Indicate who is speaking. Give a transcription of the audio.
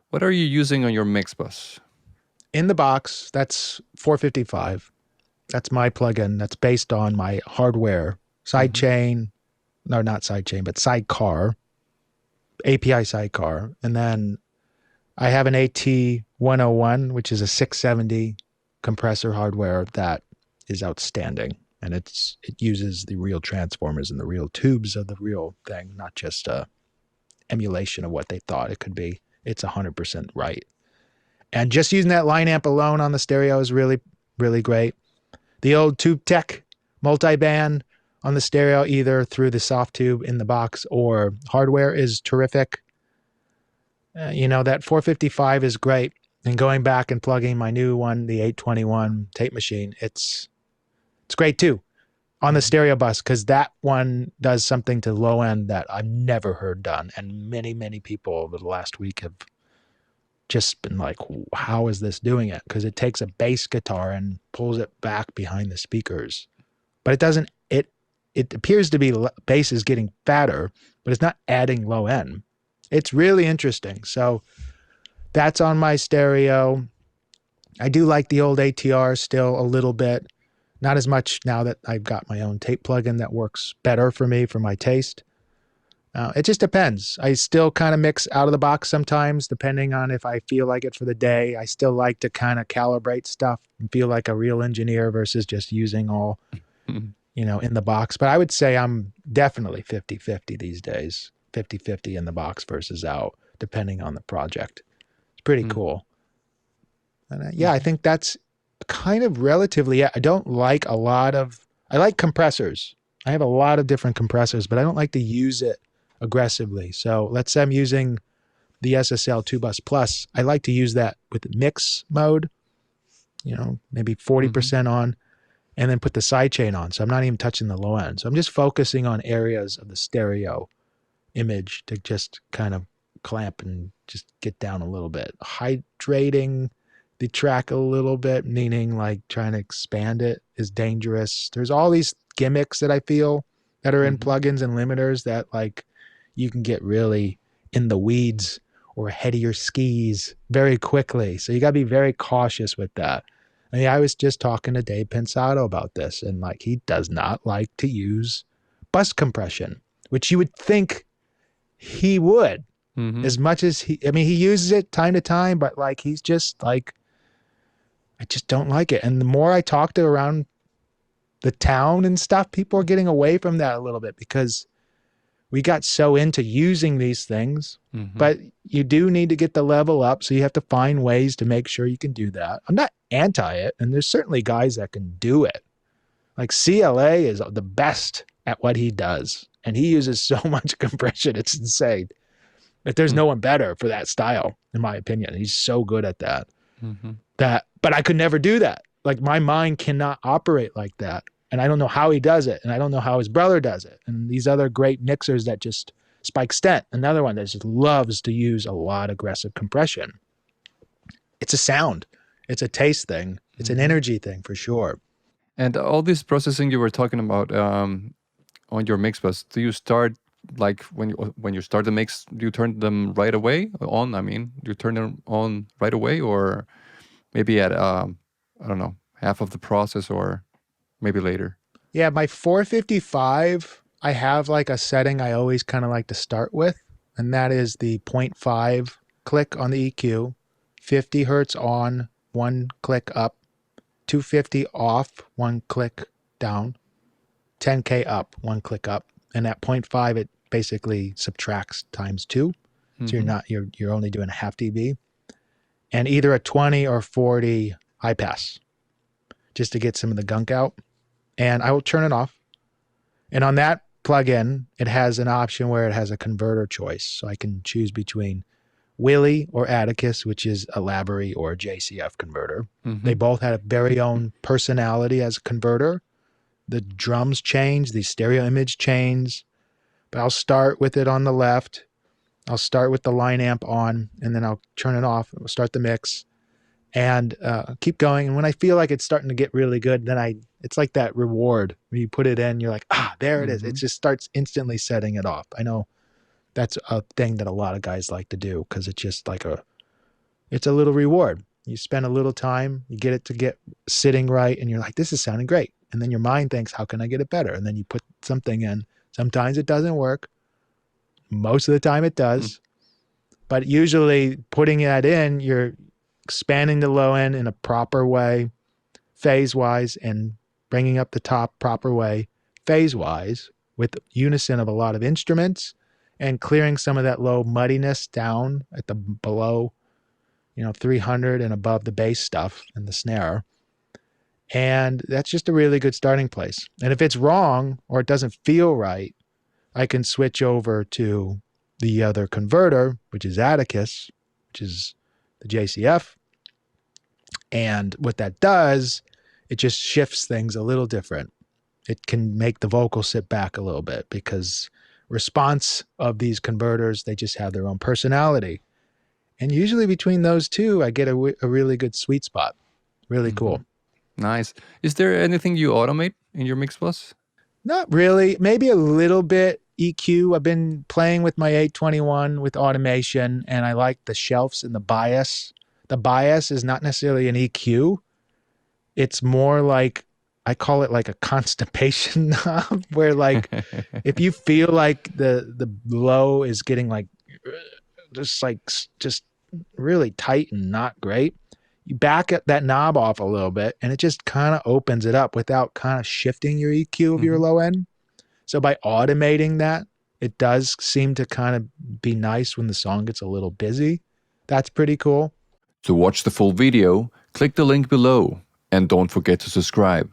Speaker 1: What are you using on your mix bus?
Speaker 2: In the box, that's 455. That's my plugin. That's based on my hardware
Speaker 1: Mm-hmm.
Speaker 2: sidechain. No, not sidechain, but sidecar, API sidecar. And then I have an AT101, which is a 670 compressor hardware that is outstanding. And it uses the real transformers and the real tubes of the real thing, not just a emulation of what they thought it could be. It's 100% right. And just using that line amp alone on the stereo is really, really great. The old Tube Tech multiband on the stereo, either through the soft tube in the box or hardware, is terrific. That 455 is great. And going back and plugging my new one, the 821 tape machine, it's great too on the
Speaker 1: Mm-hmm.
Speaker 2: stereo bus, because that one does something to low end that I've never heard done. And many, many people over the last week have just been like, how is this doing it? Because it takes a bass guitar and pulls it back behind the speakers. But it doesn't, it appears to be bass is getting fatter, but it's not adding low end. It's really interesting. So that's on my stereo. I do like the old ATR still a little bit. Not as much now that I've got my own tape plugin that works better for me, for my taste. It just depends. I still kind of mix out of the box sometimes, depending on if I feel like it for the day. I still like to kind of calibrate stuff and feel like a real engineer versus just using all, in the box. But I would say I'm definitely 50-50 these days, 50-50 in the box versus out, depending on the project. It's pretty cool. And yeah, I
Speaker 1: Mm-hmm.
Speaker 2: think that's kind of relatively, I don't like I like compressors. I have a lot of different compressors, but I don't like to use it aggressively. So let's say I'm using the SSL 2 Bus Plus. I like to use that with mix mode, maybe
Speaker 1: Mm-hmm.
Speaker 2: 40% on, and then put the sidechain on. So I'm not even touching the low end. So I'm just focusing on areas of the stereo image to just kind of clamp and just get down a little bit. Hydrating the track a little bit, meaning like trying to expand it, is dangerous. There's all these gimmicks that I feel that are in
Speaker 1: Mm-hmm.
Speaker 2: plugins and limiters that like you can get really in the weeds or ahead of your skis very quickly. So you got to be very cautious with that. I mean, I was just talking to Dave Pensato about this, and like he does not like to use bus compression, which you would think he would,
Speaker 1: Mm-hmm.
Speaker 2: as much as he uses it time to time, but like he's just like, I just don't like it. And the more I talk to around the town and stuff, people are getting away from that a little bit because we got so into using these things.
Speaker 1: Mm-hmm.
Speaker 2: But you do need to get the level up, so you have to find ways to make sure you can do that. I'm not anti it, and there's certainly guys that can do it. Like CLA is the best at what he does, and he uses so much compression, it's insane. But there's no one better for that style, in my opinion. He's so good at that.
Speaker 1: Mm-hmm.
Speaker 2: But I could never do that. Like my mind cannot operate like that. And I don't know how he does it. And I don't know how his brother does it. And these other great mixers that just Spike Stent, another one that just loves to use a lot of aggressive compression. It's a sound. It's a taste thing. It's an
Speaker 1: Mm-hmm.
Speaker 2: energy thing for sure.
Speaker 1: And all this processing you were talking about on your mix bus, do you start like when you start the mix, do you turn them right away on? I mean, do you turn them on right away, or maybe at I don't know, half of the process, or maybe later?
Speaker 2: Yeah, my 455, I have like a setting I always kind of like to start with, and that is the zero point 0.5 click on the EQ, 50 hertz on, one click up, 250 off, one click down, 10K up, one click up. And at zero point 0.5, it basically subtracts times two. So
Speaker 1: Mm-hmm.
Speaker 2: you're only doing a half dB, and either a 20 or 40 high pass just to get some of the gunk out. And I will turn it off. And on that plugin, it has an option where it has a converter choice. So I can choose between Willie or Atticus, which is a Labrie or a JCF converter.
Speaker 1: Mm-hmm.
Speaker 2: They both have very own personality as a converter. The drums change, the stereo image change, but I'll start with it on the left. I'll start with the line amp on, and then I'll turn it off. We'll start the mix and keep going. And when I feel like it's starting to get really good, then it's like that reward when you put it in, you're like, there it is. It
Speaker 1: Mm-hmm.
Speaker 2: just starts instantly setting it off. I know that's a thing that a lot of guys like to do because it's just like It's a little reward. You spend a little time, you get it to get sitting right, and you're like, this is sounding great. And then your mind thinks, how can I get it better? And then you put something in. Sometimes it doesn't work. Most of the time it
Speaker 1: Mm.
Speaker 2: does. But usually putting that in, you're expanding the low end in a proper way, phase wise, and bringing up the top proper way, phase wise, with unison of a lot of instruments and clearing some of that low muddiness down at the below, 300 and above the bass stuff and the snare. And that's just a really good starting place. And if it's wrong or it doesn't feel right, I can switch over to the other converter, which is Atticus, which is the JCF. And what that does, it just shifts things a little different. It can make the vocal sit back a little bit because response of these converters, they just have their own personality. And usually between those two, I get a really good sweet spot. Really
Speaker 1: Hmm.
Speaker 2: cool.
Speaker 1: Nice. Is there anything you automate in your mix bus?
Speaker 2: Not really. Maybe a little bit EQ. I've been playing with my 821 with automation, and I like the shelves and the bias. The bias is not necessarily an EQ. It's more like, I call it like a constipation knob, where like if you feel like the low is getting like just really tight and not great, you back that knob off a little bit and it just kind of opens it up without kind of shifting your EQ of your
Speaker 1: Hmm.
Speaker 2: low end. So by automating that, it does seem to kind of be nice when the song gets a little busy. That's pretty cool.
Speaker 1: To watch the full video, click the link below and don't forget to subscribe.